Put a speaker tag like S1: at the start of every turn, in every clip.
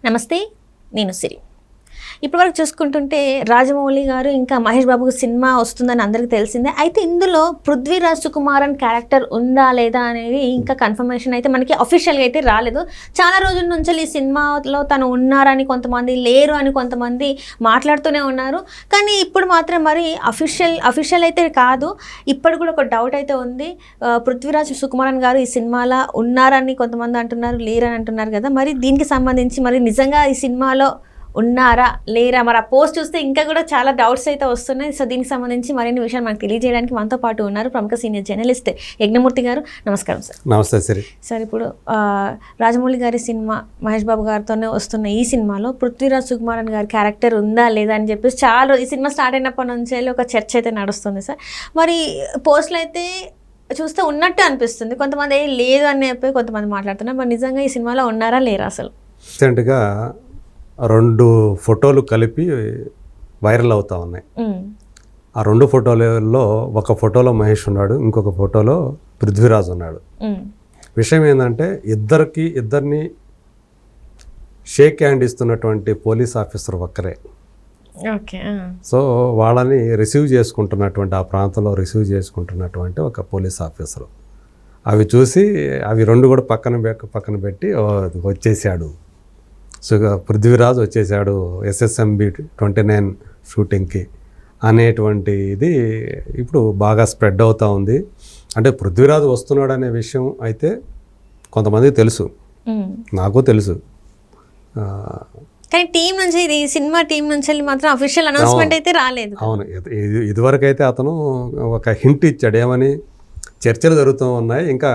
S1: నమస్తే, నేను సిరి. ఇప్పటివరకు చూసుకుంటుంటే రాజమౌళి గారు ఇంకా మహేష్ బాబుకు సినిమా వస్తుందని అందరికీ తెలిసిందే. అయితే ఇందులో పృథ్వీరాజ్ సుకుమారన్ క్యారెక్టర్ ఉందా లేదా అనేది ఇంకా కన్ఫర్మేషన్ అయితే మనకి అఫీషియల్గా అయితే రాలేదు. చాలా రోజుల నుంచి ఈ సినిమాలో తను ఉన్నారని కొంతమంది, లేరు అని కొంతమంది మాట్లాడుతూనే ఉన్నారు. కానీ ఇప్పుడు మాత్రం మరి అఫీషియల్ అయితే కాదు, ఇప్పుడు కూడా ఒక డౌట్ అయితే ఉంది. పృథ్వీరాజ్ సుకుమారన్ గారు ఈ సినిమాలో ఉన్నారని కొంతమంది అంటున్నారు, లేరని అంటున్నారు కదా. మరి దీనికి సంబంధించి మరి నిజంగా ఈ సినిమాలో ఉన్నారా లేరా, మరి ఆ పోస్ట్ చూస్తే ఇంకా కూడా చాలా డౌట్స్ అయితే వస్తున్నాయి. సో దీనికి సంబంధించి మరిన్ని విషయాలు మనకు తెలియజేయడానికి మనతో పాటు ఉన్నారు ప్రముఖ సీనియర్ జర్నలిస్ట్ యజ్ఞమూర్తి గారు. నమస్కారం సార్.
S2: నమస్తే సరే
S1: సార్, ఇప్పుడు రాజమౌళి గారి సినిమా మహేష్ బాబు గారితోనే వస్తున్న ఈ సినిమాలో పృథ్వీరాజ్ సుకుమారన్ గారి క్యారెక్టర్ ఉందా లేదా అని చెప్పేసి చాలా ఈ సినిమా స్టార్ట్ అయినప్పటి నుంచి ఒక చర్చ అయితే నడుస్తుంది సార్. మరి పోస్టులు అయితే చూస్తే ఉన్నట్టు అనిపిస్తుంది, కొంతమంది లేదు అని చెప్పి కొంతమంది మాట్లాడుతున్నారు. మరి నిజంగా ఈ సినిమాలో ఉన్నారా లేరా అసలు?
S2: రీసెంట్గా 2 ఫోటోలు కలిపి వైరల్ అవుతా ఉన్నాయి. ఆ 2 ఫోటోలలో ఒక ఫోటోలో మహేష్ ఉన్నాడు, ఇంకొక ఫోటోలో పృథ్వీరాజ్ ఉన్నాడు. విషయం ఏంటంటే ఇద్దరిని షేక్ హ్యాండ్ ఇస్తున్నటువంటి పోలీస్ ఆఫీసర్ ఒక్కరే. సో వాళ్ళని రిసీవ్ చేసుకుంటున్నటువంటి, ఆ ప్రాంతంలో రిసీవ్ చేసుకుంటున్నటువంటి ఒక పోలీస్ ఆఫీసర్. అవి చూసి అవి 2 కూడా పక్కన పెట్టి వచ్చేసాడు, సో పృథ్వీరాజ్ వచ్చేసాడు SSMB 29 షూటింగ్కి అనేటువంటి ఇది ఇప్పుడు బాగా స్ప్రెడ్ అవుతూ ఉంది. అంటే పృథ్వీరాజ్ వస్తున్నాడు అనే విషయం అయితే కొంతమందికి తెలుసు, నాకు తెలుసు.
S1: కానీ టీం నుంచి, ఇది సినిమా టీం నుంచి మాత్రం అఫీషియల్ అనౌన్స్మెంట్ అయితే రాలేదు.
S2: అవును, ఇదివరకు అయితే అతను ఒక హింట్ ఇచ్చాడు, ఏమని చర్చలు జరుగుతూ ఉన్నాయి, ఇంకా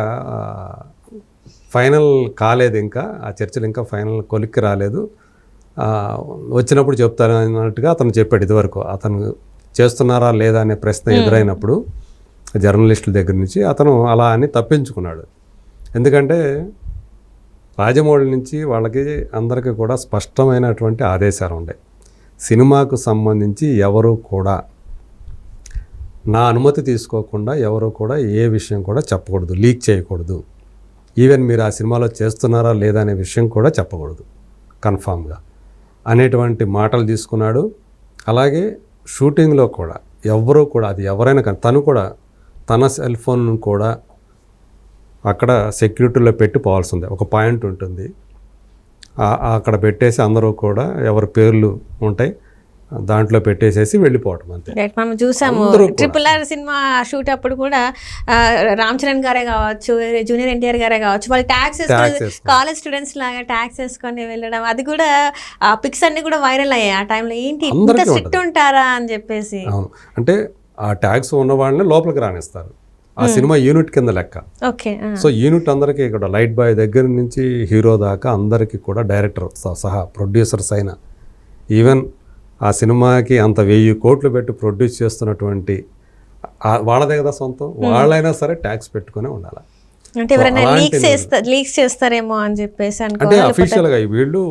S2: ఫైనల్ కాలేదు, ఇంకా ఆ చర్చలు ఇంకా ఫైనల్ కొలిక్కి రాలేదు, వచ్చినప్పుడు చెప్తాను అన్నట్టుగా అతను చెప్పాడు. ఇదివరకు అతను చేస్తున్నారా లేదా అనే ప్రశ్న ఎదురైనప్పుడు జర్నలిస్టుల దగ్గర నుంచి అతను అలా అని తప్పించుకున్నాడు. ఎందుకంటే రాజమౌళి నుంచి వాళ్ళకి అందరికీ కూడా స్పష్టమైనటువంటి ఆదేశాలు ఉన్నాయి. సినిమాకు సంబంధించి ఎవరు కూడా నా అనుమతి తీసుకోకుండా ఎవరు కూడా ఏ విషయం కూడా చెప్పకూడదు, లీక్ చేయకూడదు. ఈవెన్ మీరు ఆ సినిమాలో చేస్తున్నారా లేదా అనే విషయం కూడా చెప్పకూడదు కన్ఫామ్గా అనేటువంటి మాటలు తీసుకున్నాడు. అలాగే షూటింగ్లో కూడా ఎవరు కూడా, అది ఎవరైనా కానీ తను కూడా తన సెల్ ఫోన్ కూడా అక్కడ సెక్యూరిటీలో పెట్టి పోవాల్సిందే. ఒక పాయింట్ ఉంటుంది, అక్కడ పెట్టేసి అందరూ కూడా ఎవరి పేర్లు ఉంటాయి దాంట్లో పెట్టేసేసి వెళ్ళిపోవటం అంతే.
S1: మనం చూసాము RRR సినిమా షూట్ అప్పుడు కూడా రామ్ చరణ్ గారే కావచ్చు, జూనియర్ NTR గారే కావచ్చు, వాళ్ళు ట్యాక్స్ కాలేజ్ స్టూడెంట్స్ లాగా ట్యాక్స్ వేసుకొని వెళ్ళడం, అది కూడా ఆ పిక్స్ అన్ని కూడా వైరల్ అయ్యాయి ఆ టైంలో. ఏంటి ఇంత స్ట్రిక్ట్ ఉంటారా అని చెప్పేసి.
S2: అవును, అంటే ఆ ట్యాక్స్ ఉన్న వాళ్ళని లోపలికి రానిస్తారు. ఆ సినిమా యూనిట్ కింద లెక్క.
S1: ఓకే,
S2: సో యూనిట్ అందరికీ ఇక్కడ లైట్ బాయ్ దగ్గర నుంచి హీరో దాకా అందరికీ కూడా డైరెక్టర్ సహా ప్రొడ్యూసర్స్ అయినా, ఈవెన్ ఆ సినిమాకి అంత 1000 కోట్లు పెట్టి ప్రొడ్యూస్ చేస్తున్నటువంటి వాళ్ళదే కదా సొంతం, వాళ్ళైనా సరే ట్యాక్స్ పెట్టుకునే ఉండాలి.
S1: అంటే ఎవరైనా లీక్స్ చేస్తారేమో అని చెప్పేసి
S2: అంటే అఫీషియల్గా వీళ్ళు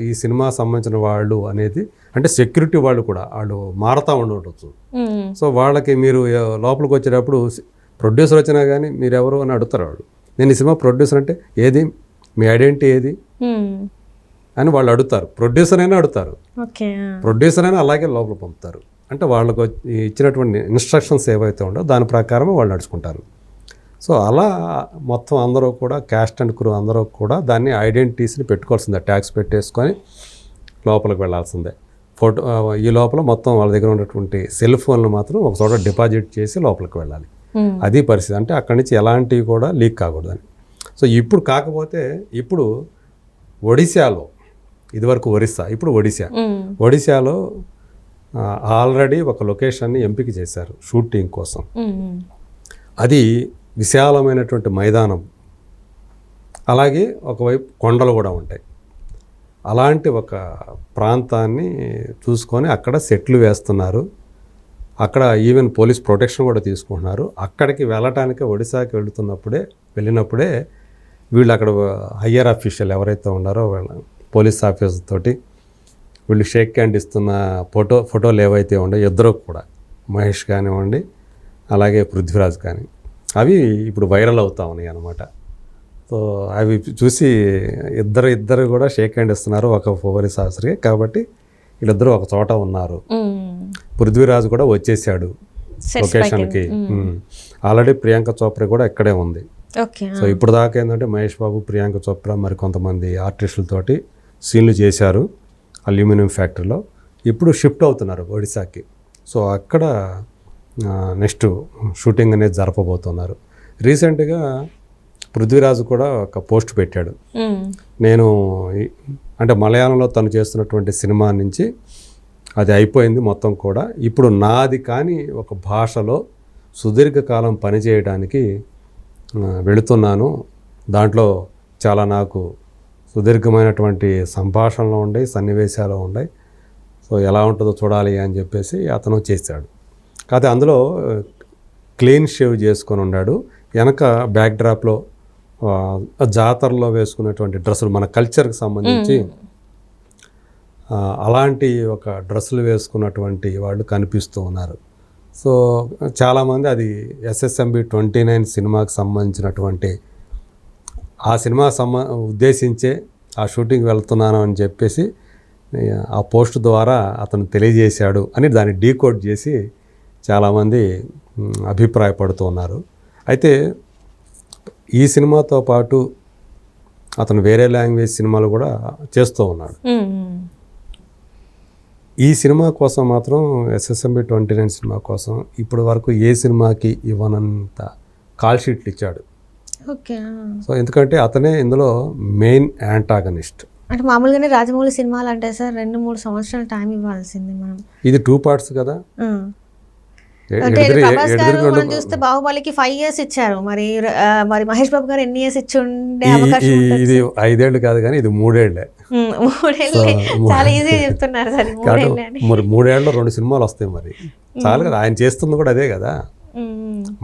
S2: ఈ సినిమా సంబంధించిన వాళ్ళు అనేది, అంటే సెక్యూరిటీ వాళ్ళు కూడా వాళ్ళు మారుతూ ఉండవచ్చు. సో వాళ్ళకి మీరు లోపలికి వచ్చేటప్పుడు ప్రొడ్యూసర్ వచ్చినా కానీ మీరు ఎవరు అని అడుగుతారు వాళ్ళు. నేను ఈ సినిమా ప్రొడ్యూసర్ అంటే ఏది, మీ ఐడెంటిటీ ఏది అని వాళ్ళు అడుగుతారు. ప్రొడ్యూసర్ అయినా అడుగుతారు, ప్రొడ్యూసర్ అయినా అలాగే లోపల పంపుతారు. అంటే వాళ్ళకు ఇచ్చినటువంటి ఇన్స్ట్రక్షన్స్ ఏవైతే ఉండో దాని ప్రకారం వాళ్ళు నడుచుకుంటారు. సో అలా మొత్తం అందరూ కూడా క్యాస్ట్ అండ్ క్రూ అందరూ కూడా దాన్ని ఐడెంటిటీస్ని పెట్టుకోవాల్సిందే, ట్యాక్స్ పెట్టేసుకొని లోపలికి వెళ్ళాల్సిందే. ఈ లోపల మొత్తం వాళ్ళ దగ్గర ఉన్నటువంటి సెల్ ఫోన్లు మాత్రం ఒక చోట డిపాజిట్ చేసి లోపలికి వెళ్ళాలి. అది పరిస్థితి. అంటే అక్కడి నుంచి ఎలాంటివి కూడా లీక్ కాకూడదని. సో ఇప్పుడు కాకపోతే ఇప్పుడు ఒడిశాలో, ఇదివరకు ఒరిస్సా, ఇప్పుడు ఒడిశాలో ఆల్రెడీ ఒక లొకేషన్ని ఎంపిక చేశారు షూటింగ్ కోసం. అది విశాలమైనటువంటి మైదానం, అలాగే ఒకవైపు కొండలు కూడా ఉంటాయి. అలాంటి ఒక ప్రాంతాన్ని చూసుకొని అక్కడ సెట్లు వేస్తున్నారు. అక్కడ ఈవెన్ పోలీస్ ప్రొటెక్షన్ కూడా తీసుకుంటున్నారు. అక్కడికి వెళ్ళటానికి ఒడిశాకి వెళ్ళినప్పుడే వీళ్ళు అక్కడ హయ్యర్ అఫీషియల్ ఎవరైతే ఉన్నారో వాళ్ళ పోలీస్ ఆఫీసర్ తోటి వీళ్ళు షేక్ హ్యాండ్ ఇస్తున్న ఫోటోలు ఏవైతే ఉన్నాయో ఇద్దరు కూడా, మహేష్ కానివ్వండి అలాగే పృథ్వీరాజ్ కానీ, అవి ఇప్పుడు వైరల్ అవుతా ఉన్నాయి అన్నమాట. సో అవి చూసి ఇద్దరు కూడా షేక్ హ్యాండ్ ఇస్తున్నారు ఒక పోలీస్ ఆఫీసర్కి. కాబట్టి వీళ్ళిద్దరూ ఒక చోట ఉన్నారు. పృథ్వీరాజ్ కూడా వచ్చేసాడు లొకేషన్కి. ఆల్రెడీ ప్రియాంక చోప్రా కూడా ఇక్కడే ఉంది. సో ఇప్పుడు దాకా ఏంటంటే మహేష్ బాబు, ప్రియాంక చోప్రా మరి కొంతమంది ఆర్టిస్టులతోటి సీన్లు చేశారు అల్యూమినియం ఫ్యాక్టరీలో. ఇప్పుడు షిఫ్ట్ అవుతున్నారు ఒడిశాకి. సో అక్కడ నెక్స్ట్ షూటింగ్ అనేది జరపబోతున్నారు. రీసెంట్గా పృథ్వీరాజు కూడా ఒక పోస్ట్ పెట్టాడు. నేను అంటే మలయాళంలో తను చేస్తున్నటువంటి సినిమా నుంచి అది అయిపోయింది మొత్తం కూడా. ఇప్పుడు నాది కానీ ఒక భాషలో సుదీర్ఘకాలం పనిచేయడానికి వెళుతున్నాను. దాంట్లో చాలా నాకు సుదీర్ఘమైనటువంటి సంభాషణలు ఉన్నాయి, సన్నివేశాలు ఉన్నాయి. సో ఎలా ఉంటుందో చూడాలి అని చెప్పేసి అతను చేశాడు. కాకపోతే అందులో క్లీన్ షేవ్ చేసుకొని ఉన్నాడు. వెనక బ్యాక్డ్రాప్లో జాతరలో వేసుకునేటువంటి డ్రెస్సులు, మన కల్చర్కి సంబంధించి అలాంటి ఒక డ్రెస్సులు వేసుకున్నటువంటి వాళ్ళు కనిపిస్తూ ఉన్నారు. సో చాలామంది అది SSMB 29 సినిమాకి సంబంధించినటువంటి ఆ సినిమా ఉద్దేశించే ఆ షూటింగ్ వెళ్తున్నాను అని చెప్పేసి ఆ పోస్ట్ ద్వారా అతను తెలియజేశాడు అని దాన్ని డీకోడ్ చేసి చాలామంది అభిప్రాయపడుతూ ఉన్నారు. అయితే ఈ సినిమాతో పాటు అతను వేరే లాంగ్వేజ్ సినిమాలు కూడా చేస్తూ ఉన్నాడు. ఈ సినిమా కోసం మాత్రం SSMB 29 సినిమా కోసం ఇప్పటి వరకు ఏ సినిమాకి ఇవ్వనంత కాల్ షీట్లు ఇచ్చాడు. సో ఎందుకంటే అతనే ఇందులో మెయిన్ యాంటాగనిస్ట్.
S1: అంటే మామూలుగానే రాజమౌళి సినిమాలు అంటే సార్ 2-3 సంవత్సరాలు టైం ఇవ్వాల్సింది మనం.
S2: ఇది 2 parts కదా.
S1: ప్రభాస్ గారు మనం చూస్తే బాహుబలికి 5 years ఇచ్చారు. మరి మహేష్ బాబు గారు ఎన్ని ఇయర్స్ ఇచ్చి ఉండే అవకాశం?
S2: ఇది 5 ఏళ్ళు కాదు కానీ ఇది 3 ఏళ్ళే.
S1: 3 ఏళ్ళే చాలా ఈజీ చెప్తున్నారు సార్. 3 ఏళ్ళే
S2: మరి 3 ఏళ్ళలో 2 సినిమాలు వస్తాయి. మరి చాలు కదా, ఆయన చేస్తుంది కూడా అదే కదా.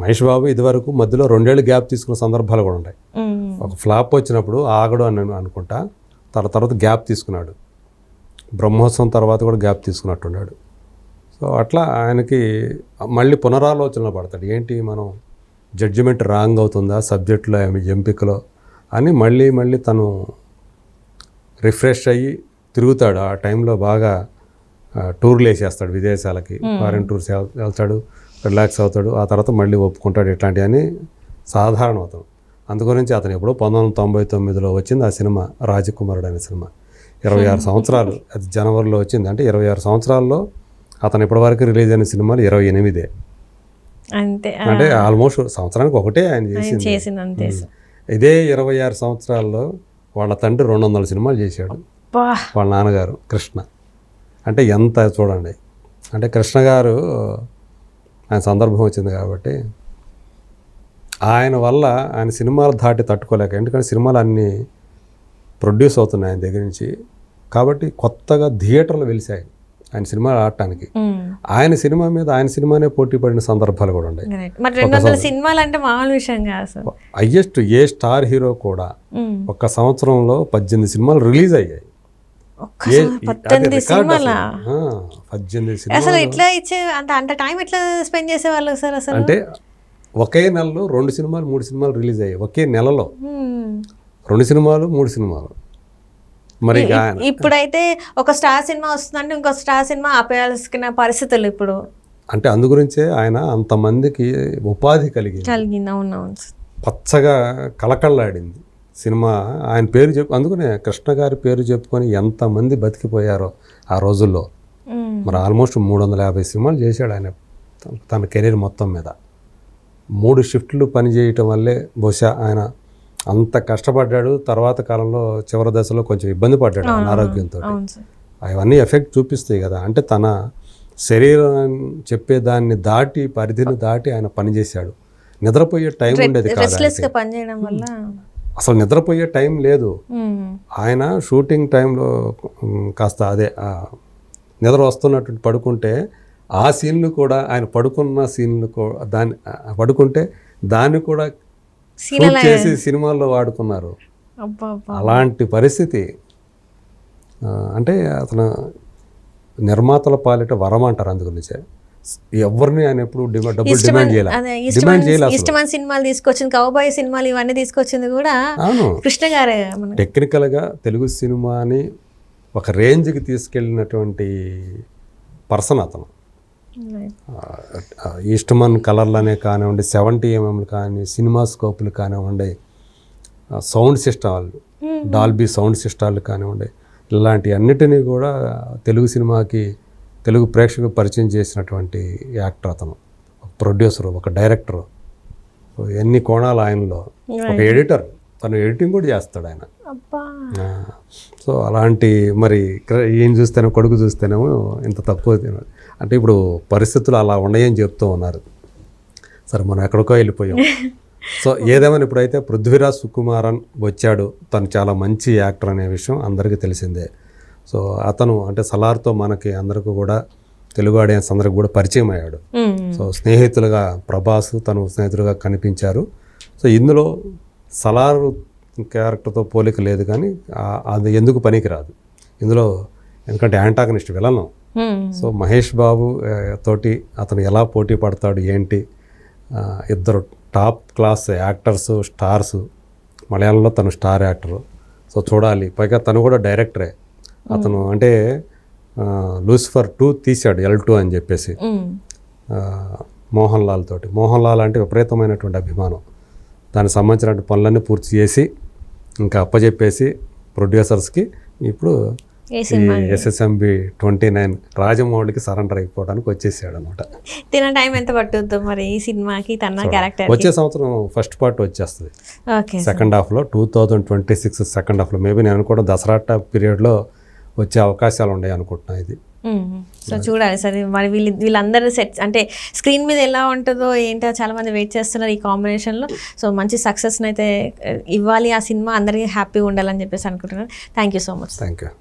S2: మహేష్ బాబు ఇదివరకు మధ్యలో 2 ఏళ్ళు గ్యాప్ తీసుకున్న సందర్భాలు కూడా ఉన్నాయి. ఒక ఫ్లాప్ వచ్చినప్పుడు ఆగడు అని అనుకుంటా, తర్వాత గ్యాప్ తీసుకున్నాడు. బ్రహ్మోత్సవం తర్వాత కూడా గ్యాప్ తీసుకున్నట్టున్నాడు. సో అట్లా ఆయనకి మళ్ళీ పునరాలోచనలు పడతాడు. ఏంటి మనం జడ్జిమెంట్ రాంగ్ అవుతుందా సబ్జెక్టులో ఎంపికలో అని మళ్ళీ తను రిఫ్రెష్ అయ్యి తిరుగుతాడు. ఆ టైంలో బాగా టూర్లు వేసేస్తాడు, విదేశాలకి ఫారిన్ టూర్స్ వెళ్తాడు, రిలాక్స్ అవుతాడు. ఆ తర్వాత మళ్ళీ ఒప్పుకుంటాడు. ఇట్లాంటివన్నీ సాధారణం అతను. అందుగురించి అతను ఎప్పుడో 1999లో వచ్చింది ఆ సినిమా రాజకుమారుడు అనే సినిమా. 26 సంవత్సరాలు, అది జనవరిలో వచ్చింది. అంటే 26 సంవత్సరాల్లో అతను ఇప్పటివరకు రిలీజ్ అయిన సినిమాలు 28.
S1: అంతే.
S2: అంటే ఆల్మోస్ట్ సంవత్సరానికి ఒకటే ఆయన చేసింది. ఇదే 26 సంవత్సరాల్లో వాళ్ళ తండ్రి 200 సినిమాలు చేశాడు, వాళ్ళ నాన్నగారు కృష్ణ. అంటే ఎంత చూడండి. అంటే కృష్ణ గారు ఆయన సందర్భం వచ్చింది కాబట్టి ఆయన వల్ల ఆయన సినిమాలు దాటి తట్టుకోలేక, ఎందుకంటే సినిమాలు అన్నీ ప్రొడ్యూస్ అవుతున్నాయి ఆయన దగ్గర నుంచి. కాబట్టి కొత్తగా థియేటర్లు వెలిసాయి ఆయన సినిమాలు ఆడటానికి. ఆయన సినిమా మీద ఆయన సినిమానే పోటీ పడిన సందర్భాలు కూడా ఉన్నాయి.
S1: మరి 200 సినిమాలు అంటే మామూలు విషయం కాదు.
S2: హైయెస్ట్ ఏ స్టార్ హీరో కూడా ఒక్క సంవత్సరంలో 18 సినిమాలు రిలీజ్ అయ్యాయి.
S1: 18 సినిమాలు.
S2: 18 సినిమాలు.
S1: అసలు ఎట్లా ఇచ్చే అంత టైం ఎట్లా స్పెండ్ చేసేవాళ్ళు సార్? అసలు
S2: అంటే ఒకే నెలలో 2 సినిమాలు 3 సినిమాలు రిలీజ్ అయ్యాయి. ఒకే నెలలో 2 సినిమాలు 3 సినిమాలు. మరి
S1: ఇప్పుడైతే ఒక స్టార్ సినిమా వస్తుందంటే ఇంకో స్టార్ సినిమా ఆపేయాల్సిన పరిస్థితులు ఇప్పుడు.
S2: అంటే అందుగురించే ఆయన అంతమందికి ఉపాధి కలిగింది.
S1: అవునవును.
S2: పచ్చగా కలకళ్ళాడింది సినిమా. ఆయన పేరు అందుకనే కృష్ణ గారి పేరు చెప్పుకొని ఎంతమంది బతికిపోయారో ఆ రోజుల్లో. మరి ఆల్మోస్ట్ 350 సినిమాలు చేశాడు ఆయన తన కెరీర్ మొత్తం మీద. 3 షిఫ్ట్లు పనిచేయటం వల్లే బహుశా ఆయన అంత కష్టపడ్డాడు. తర్వాత కాలంలో చివరి దశలో కొంచెం ఇబ్బంది పడ్డాడు అనారోగ్యంతో. అవన్నీ ఎఫెక్ట్ చూపిస్తాయి కదా. అంటే తన శరీరం చెప్పేదాన్ని దాటి, పరిధిని దాటి ఆయన పనిచేశాడు. నిద్రపోయే టైం ఉండేది కాదు. అసలు నిద్రపోయే టైం లేదు. ఆయన షూటింగ్ టైంలో కాస్త అదే నిద్ర వస్తున్నట్టు పడుకుంటే ఆ సీన్లు కూడా ఆయన పడుకున్న సీన్లు పడుకుంటే దాన్ని కూడా షూట్ చేసి సినిమాల్లో వాడుకున్నారు. అలాంటి పరిస్థితి. అంటే అతను నిర్మాతల పాలిట వరం అంటారు. అందుగురించే ఎవరిని ఆయన ఎప్పుడు డబ్బులు డిమాండ్ చేయాలి, డిమాండ్ చేయాలి అసలు.
S1: ఇష్టమైన సినిమాలు తీసుకొచ్చింది, కౌబాయ్ సినిమాలు ఇవన్నీ తీసుకొచ్చింది కూడా
S2: అవును,
S1: కృష్ణ గారే.
S2: టెక్నికల్గా తెలుగు సినిమాని ఒక రేంజ్కి తీసుకెళ్ళినటువంటి పర్సన్ అతను. ఈస్ట్మన్ కలర్లనే కానివ్వండి, 70mm కానీ, సినిమా స్కోపులు కానివ్వండి, సౌండ్ సిస్టాలు, డాల్బీ సౌండ్ సిస్టాలు కానివ్వండి, ఇలాంటి అన్నిటినీ కూడా తెలుగు సినిమాకి, తెలుగు ప్రేక్షకు పరిచయం చేసినటువంటి యాక్టర్ అతను. ఒక ప్రొడ్యూసరు, ఒక డైరెక్టరు, ఎన్ని కోణాలు ఆయనలో. ఒక ఎడిటర్, తను ఎడిటింగ్ కూడా చేస్తాడు ఆయన. సో అలాంటి మరి ఈయన చూస్తేనే, కొడుకు చూస్తేనేమో ఇంత తక్కువ అంటే ఇప్పుడు పరిస్థితులు అలా ఉన్నాయని చెప్తూ ఉన్నారు. సరే, మనం ఎక్కడికో వెళ్ళిపోయాం. సో ఏదేమైనా ఇప్పుడైతే పృథ్వీరాజ్ సుకుమారన్ వచ్చాడు. తను చాలా మంచి యాక్టర్ అనే విషయం అందరికీ తెలిసిందే. సో అతను అంటే సలార్తో మనకి అందరికీ కూడా, తెలుగు ఆడియన్స్ అందరికి కూడా పరిచయం అయ్యాడు. సో స్నేహితులుగా ప్రభాస్ తను స్నేహితులుగా కనిపించారు. సో ఇందులో సలార్ క్యారెక్టర్తో పోలిక లేదు, కానీ అది ఎందుకు పనికిరాదు ఇందులో, ఎందుకంటే antagonist villain. So Mahesh Babu తోటి అతను ఎలా పోటీ పడతాడు ఏంటి, ఇద్దరు టాప్ క్లాస్ యాక్టర్స్, స్టార్స్. మలయాళంలో తను స్టార్ యాక్టరు. సో చూడాలి. పైగా తను కూడా డైరెక్టరే. అతను అంటే లూసిఫర్ 2 తీశాడు, L2 అని చెప్పేసి మోహన్ లాల్ తోటి. మోహన్ లాల్ అంటే విపరీతమైనటువంటి అభిమానం. దానికి సంబంధించిన పనులన్నీ పూర్తి చేసి ఇంకా అప్పచెప్పేసి ప్రొడ్యూసర్స్కి ఇప్పుడు ఈ SSMB 29 రాజమౌళికి సరెండర్ అయిపోవడానికి వచ్చేసాడు అనమాట.
S1: తిన టైం ఎంత పట్టుద్దు మరి ఈ సినిమాకి, తన క్యారెక్టర్?
S2: వచ్చే సంవత్సరం ఫస్ట్ పార్ట్ వచ్చేస్తుంది, సెకండ్ హాఫ్లో 2026 సెకండ్ హాఫ్లో. మేబీ నేను కూడా దసరా పీరియడ్లో వచ్చే అవకాశాలు ఉన్నాయి అనుకుంటున్నాను ఇది.
S1: సో చూడాలి సరే మరి వీళ్ళందరూ సెట్ అంటే స్క్రీన్ మీద ఎలా ఉంటుందో ఏంటో చాలా మంది వెయిట్ చేస్తున్నారు ఈ కాంబినేషన్లో. సో మంచి సక్సెస్ని అయితే ఇవ్వాలి ఆ సినిమా, అందరికీ హ్యాపీగా ఉండాలని చెప్పేసి అనుకుంటున్నాను. Thank you so much.
S2: Thank you.